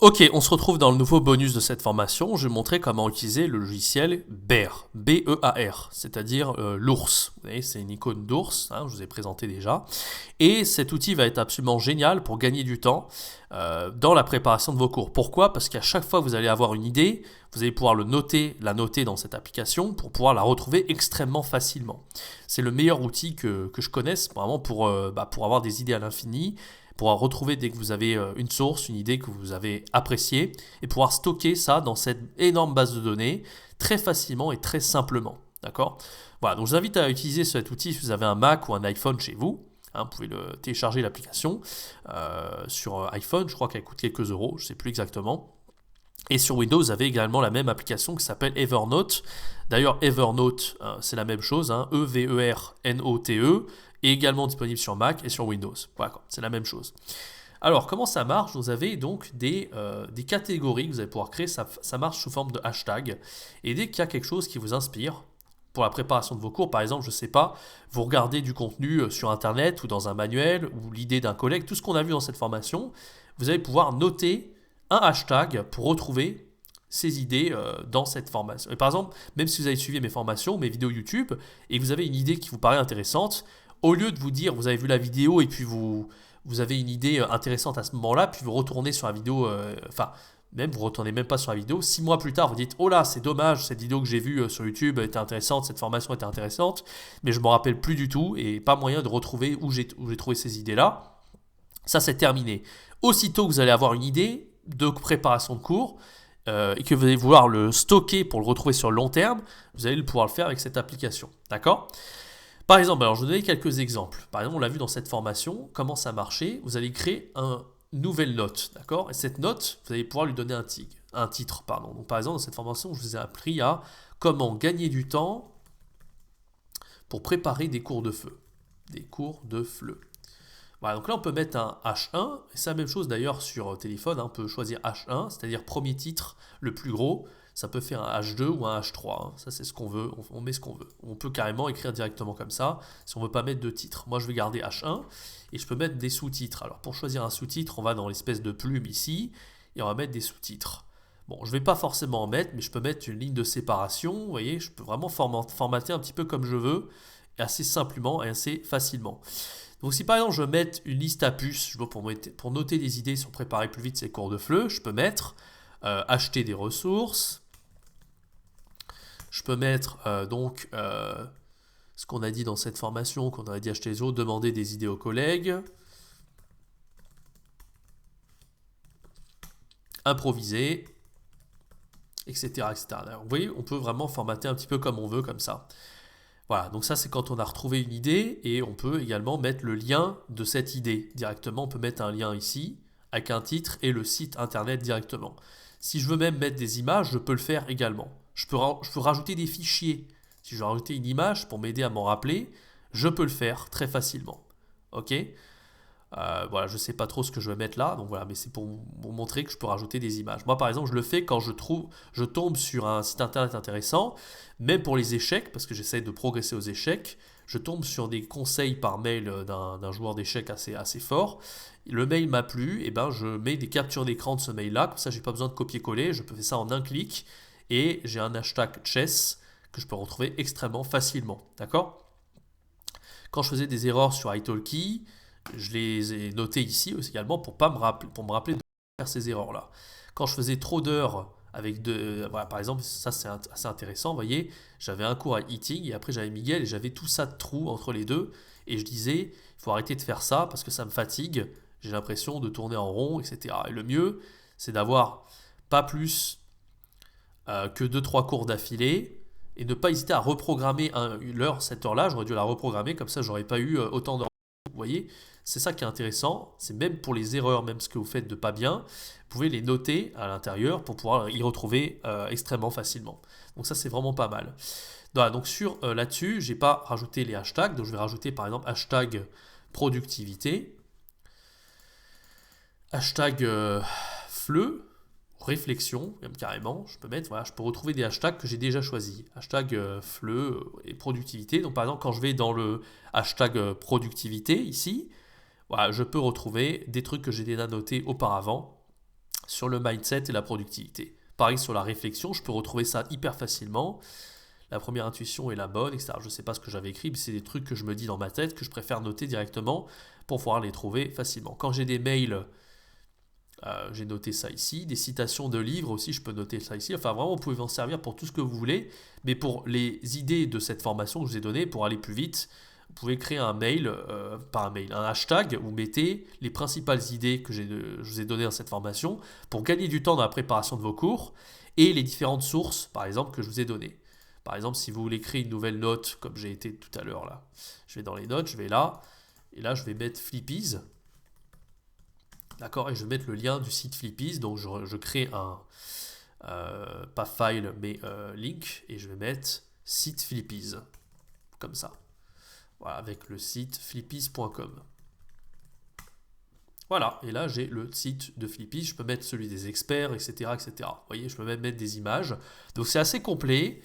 Ok, on se retrouve dans le nouveau bonus de cette formation. Je vais montrer comment utiliser le logiciel Bear, B-E-A-R, c'est-à-dire l'ours. Vous voyez, c'est une icône d'ours, hein, je vous ai présenté déjà. Et cet outil va être absolument génial pour gagner du temps dans la préparation de vos cours. Pourquoi? Parce qu'à chaque fois que vous allez avoir une idée, vous allez pouvoir la noter dans cette application pour pouvoir la retrouver extrêmement facilement. C'est le meilleur outil que je connaisse vraiment pour avoir des idées à l'infini, pour retrouver dès que vous avez une source, une idée que vous avez appréciée, et pouvoir stocker ça dans cette énorme base de données très facilement et très simplement. D'accord? Voilà, donc je vous invite à utiliser cet outil si vous avez un Mac ou un iPhone chez vous. Hein, vous pouvez télécharger l'application sur iPhone, je crois qu'elle coûte quelques euros, je ne sais plus exactement. Et sur Windows, vous avez également la même application qui s'appelle Evernote. D'ailleurs, Evernote, c'est la même chose, hein, E-V-E-R-N-O-T-E, est également disponible sur Mac et sur Windows. Voilà, c'est la même chose. Alors, comment ça marche? Vous avez donc des catégories que vous allez pouvoir créer. Ça marche sous forme de hashtag. Et dès qu'il y a quelque chose qui vous inspire, pour la préparation de vos cours, par exemple, je ne sais pas, vous regardez du contenu sur Internet ou dans un manuel ou l'idée d'un collègue, tout ce qu'on a vu dans cette formation, vous allez pouvoir noter un hashtag pour retrouver ces idées dans cette formation. Et par exemple, même si vous avez suivi mes formations, mes vidéos YouTube, et que vous avez une idée qui vous paraît intéressante, au lieu de vous dire, vous avez vu la vidéo et puis vous avez une idée intéressante à ce moment-là, puis vous retournez sur la vidéo, même vous retournez même pas sur la vidéo, 6 mois plus tard, vous dites, oh là, c'est dommage, cette vidéo que j'ai vue sur YouTube était intéressante, cette formation était intéressante, mais je ne me rappelle plus du tout et pas moyen de retrouver où j'ai trouvé ces idées-là. Ça, c'est terminé. Aussitôt que vous allez avoir une idée de préparation de cours et que vous allez vouloir le stocker pour le retrouver sur le long terme, vous allez pouvoir le faire avec cette application. D'accord? Par exemple, alors je vais vous donner quelques exemples. Par exemple, on l'a vu dans cette formation, comment ça marchait. Vous allez créer une nouvelle note, d'accord? Et cette note, vous allez pouvoir lui donner un titre. Pardon. Donc, par exemple, dans cette formation, je vous ai appris à comment gagner du temps pour préparer des cours de feu. Des cours de FLE. Voilà, donc là, on peut mettre un H1, et c'est la même chose d'ailleurs sur téléphone, hein, on peut choisir H1, c'est-à-dire premier titre, le plus gros, ça peut faire un H2 ou un H3, hein. Ça c'est ce qu'on veut, on met ce qu'on veut. On peut carrément écrire directement comme ça, si on ne veut pas mettre de titre. Moi je vais garder H1, et je peux mettre des sous-titres. Alors pour choisir un sous-titre, on va dans l'espèce de plume ici, et on va mettre des sous-titres. Bon, je ne vais pas forcément en mettre, mais je peux mettre une ligne de séparation, vous voyez, je peux vraiment formater un petit peu comme je veux, et assez simplement et assez facilement. Donc si par exemple je veux mettre une liste à puces, pour noter des idées sur préparer plus vite ces cours de FLE, je peux mettre acheter des ressources, je peux mettre ce qu'on a dit dans cette formation, qu'on aurait dit acheter les autres, demander des idées aux collègues, improviser, etc. etc. Alors, vous voyez, on peut vraiment formater un petit peu comme on veut, comme ça. Voilà, donc ça c'est quand on a retrouvé une idée et on peut également mettre le lien de cette idée directement. On peut mettre un lien ici avec un titre et le site internet directement. Si je veux même mettre des images, je peux le faire également. Je peux rajouter des fichiers. Si je veux rajouter une image pour m'aider à m'en rappeler, je peux le faire très facilement. Ok? Voilà, je ne sais pas trop ce que je vais mettre là, donc voilà, mais c'est pour vous montrer que je peux rajouter des images. Moi, par exemple, je le fais quand je tombe sur un site internet intéressant, même pour les échecs, parce que j'essaie de progresser aux échecs, je tombe sur des conseils par mail d'un joueur d'échecs assez fort. Le mail m'a plu, et ben je mets des captures d'écran de ce mail-là, comme ça, j'ai pas besoin de copier-coller, je peux faire ça en un clic, et j'ai un hashtag chess que je peux retrouver extrêmement facilement. D'accord? Quand je faisais des erreurs sur italki, je les ai notées ici aussi également pour me rappeler de faire ces erreurs-là. Quand je faisais trop d'heures avec voilà, par exemple, ça c'est assez intéressant, vous voyez, j'avais un cours à Eating et après j'avais Miguel et j'avais tout ça de trous entre les deux et je disais, il faut arrêter de faire ça parce que ça me fatigue, j'ai l'impression de tourner en rond, etc. Et le mieux, c'est d'avoir pas plus que deux trois cours d'affilée et ne pas hésiter à reprogrammer cette heure-là, j'aurais dû la reprogrammer, comme ça j'aurais pas eu autant d'heures. Vous voyez, c'est ça qui est intéressant, c'est même pour les erreurs, même ce que vous faites de pas bien, vous pouvez les noter à l'intérieur pour pouvoir y retrouver extrêmement facilement. Donc ça c'est vraiment pas mal. Voilà, donc là-dessus, j'ai pas rajouté les hashtags, donc je vais rajouter par exemple hashtag productivité, hashtag FLE, réflexion, même carrément, je peux mettre, voilà, je peux retrouver des hashtags que j'ai déjà choisis. Hashtag FLE et productivité. Donc par exemple, quand je vais dans le hashtag productivité ici, voilà, je peux retrouver des trucs que j'ai déjà notés auparavant. sur le mindset et la productivité. Pareil sur la réflexion, je peux retrouver ça hyper facilement. La première intuition est la bonne, etc. Je ne sais pas ce que j'avais écrit, mais c'est des trucs que je me dis dans ma tête, que je préfère noter directement pour pouvoir les trouver facilement. Quand j'ai des mails, j'ai noté ça ici. Des citations de livres aussi, je peux noter ça ici. Enfin, vraiment, vous pouvez en servir pour tout ce que vous voulez. Mais pour les idées de cette formation que je vous ai donnée, pour aller plus vite, vous pouvez créer un mail, un hashtag, vous mettez les principales idées que je vous ai données dans cette formation pour gagner du temps dans la préparation de vos cours et les différentes sources, par exemple, que je vous ai données. Par exemple, si vous voulez créer une nouvelle note, comme j'ai été tout à l'heure là, je vais dans les notes, je vais là, et là je vais mettre Flippies. D'accord, et je vais mettre le lien du site Flippies, donc je crée un, pas file, mais link, et je vais mettre site Flippies, comme ça. Voilà, avec le site flippies.com. Voilà, et là j'ai le site de Flippies, je peux mettre celui des experts, etc., etc. Vous voyez, je peux même mettre des images. Donc c'est assez complet,